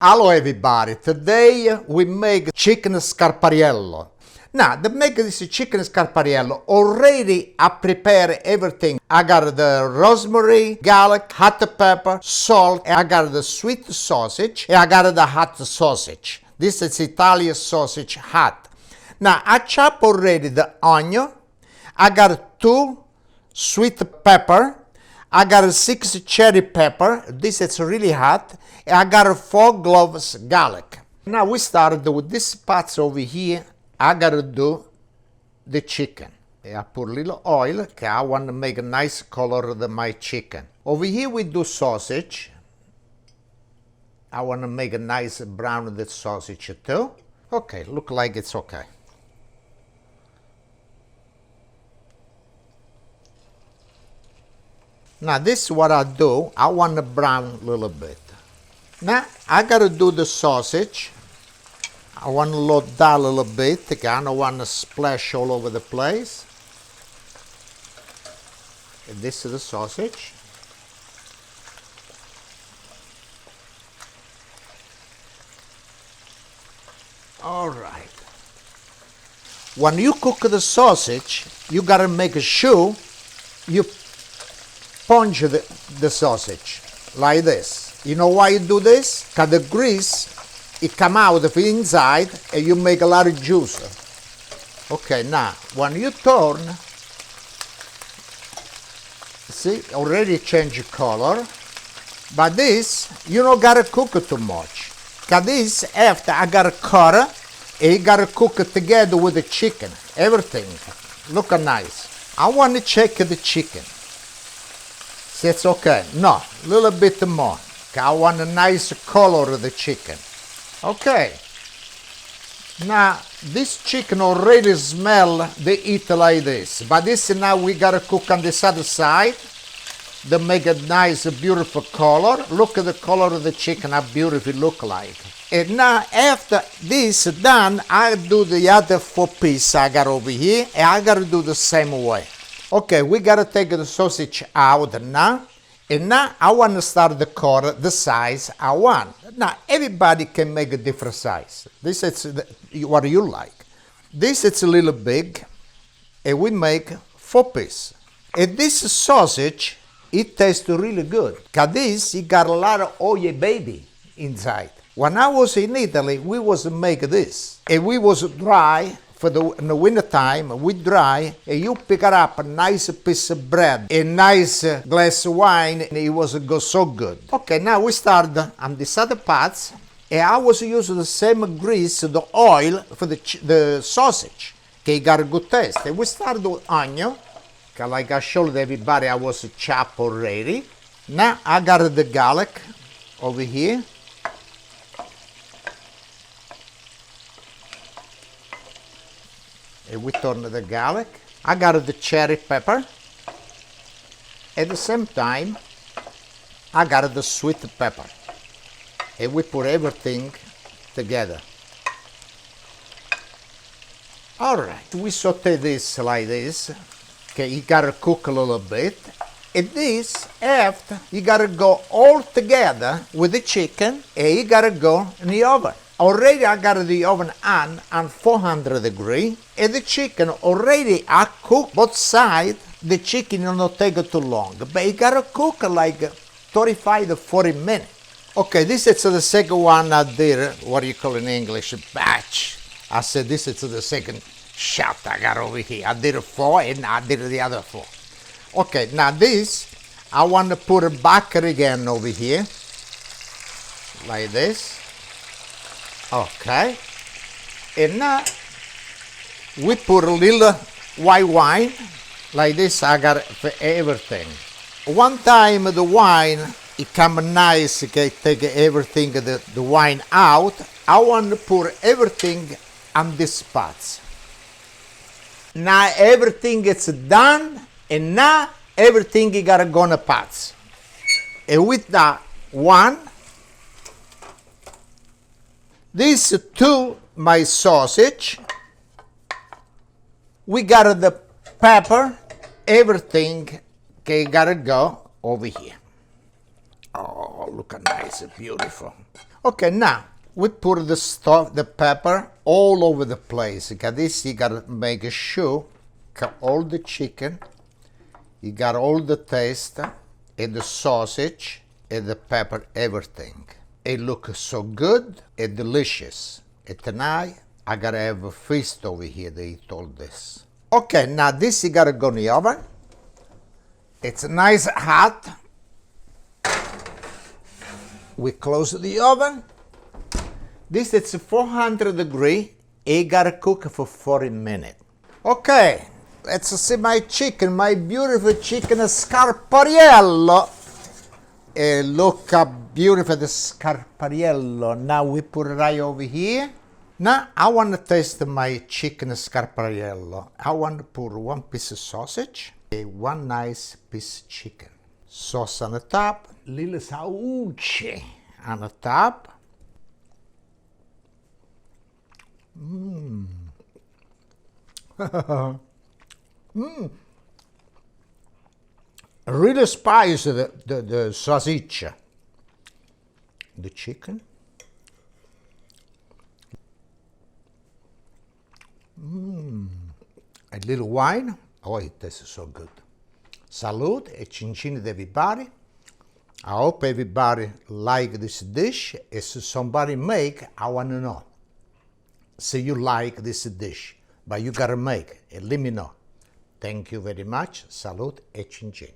Hello everybody, today we make chicken scarpariello. Now, to make this chicken scarpariello, already I prepare everything. I got the rosemary, garlic, hot pepper, salt, I got the sweet sausage, and I got the hot sausage. This is Italian sausage hot. Now, I chop already the onion, I got 2 sweet pepper, I got 6 cherry pepper, this is really hot, and I got 4 cloves garlic. Now we started with these parts over here. I gotta do the chicken. I put a little oil, okay, I want to make a nice color of my chicken. Over here we do sausage. I want to make a nice brown of the sausage too. Okay, look like it's okay. Now this is what I do. I want to brown a little bit. Now I gotta do the sausage. I want to load that a little bit. Okay, I don't want to splash all over the place. And this is the sausage. All right. When you cook the sausage, you gotta make sure you punch the sausage like this. You know why you do this? Because the grease, it come out of the inside and you make a lot of juice. Okay, now, when you turn, see, already changed color, but this, you don't gotta cook it too much. Because this, after I gotta cut it, and you gotta cook it together with the chicken, everything. Look nice. I want to check the chicken. See, it's okay. No, a little bit more. I want a nice color of the chicken. Okay. Now, this chicken already smell the heat like this. But this now we gotta cook on this other side to make a nice, beautiful color. Look at the color of the chicken, how beautiful it look like. And now, after this done, I do the other 4 pieces I got over here, and I gotta do the same way. Okay, we gotta take the sausage out now. And now I want to start the cut the size I want. Now everybody can make a different size. This is what you like. This is a little big, and we make 4 pieces. And this sausage, it tastes really good. Cause this, it got a lot of oil baby inside. When I was in Italy, we was make this, and we was dry. In the winter time, we dry, and you pick it up a nice piece of bread, a nice glass of wine, and it was so good. Okay, now we start on these other parts, and I was using the same grease, the oil for the sausage. Okay, got a good taste. And we start with onion, okay, like I showed everybody, I was chopped already. Now I got the garlic over here. And we turn the garlic. I got the cherry pepper. At the same time, I got the sweet pepper. And we put everything together. All right, we saute this like this. Okay, you gotta cook a little bit. And this, after, you gotta go all together with the chicken, and you gotta go in the oven. Already I got the oven on 400 degrees, and the chicken already I cooked both sides. The chicken will not take too long, but you gotta cook like 35 to 40 minutes. Okay, this is the second one I did, what do you call in English, batch. I said this is the second shot I got over here. I did 4 and I did the other 4. Okay, now this, I want to put it back again over here, like this. Okay, and now we put a little white wine, like this I got for everything. One time the wine, it come nice, okay, take everything, the wine out. I want to put everything on these pots. Now everything is done, and now everything you gotta go in the pots. And with that one, these 2, my sausage, we got the pepper, everything, okay, gotta go over here. Oh, look how nice and beautiful. Okay, now we put the stuff, the pepper all over the place. Got this, you gotta make sure, got all the chicken, you got all the taste, and the sausage, and the pepper, everything. It looks so good and delicious. And tonight, I gotta have a feast over here to eat all this. Okay, now this you gotta go in the oven. It's nice hot. We close the oven. This is 400 degrees. You gotta cook for 40 minutes. Okay, let's see my chicken, my beautiful chicken Scarpariello. Look how beautiful the Scarpariello. Now we put it right over here. Now I want to taste my chicken Scarpariello. I want to put one piece of sausage, one nice piece of chicken. Sauce on the top, little sauce on the top. Really spicy, the sausage. The chicken. A little wine. Oh, it tastes so good. Salute e cincin to everybody. I hope everybody like this dish. If somebody make, I want to know. So you like this dish, but you gotta make it. Let me know. Thank you very much. Salute e cincin.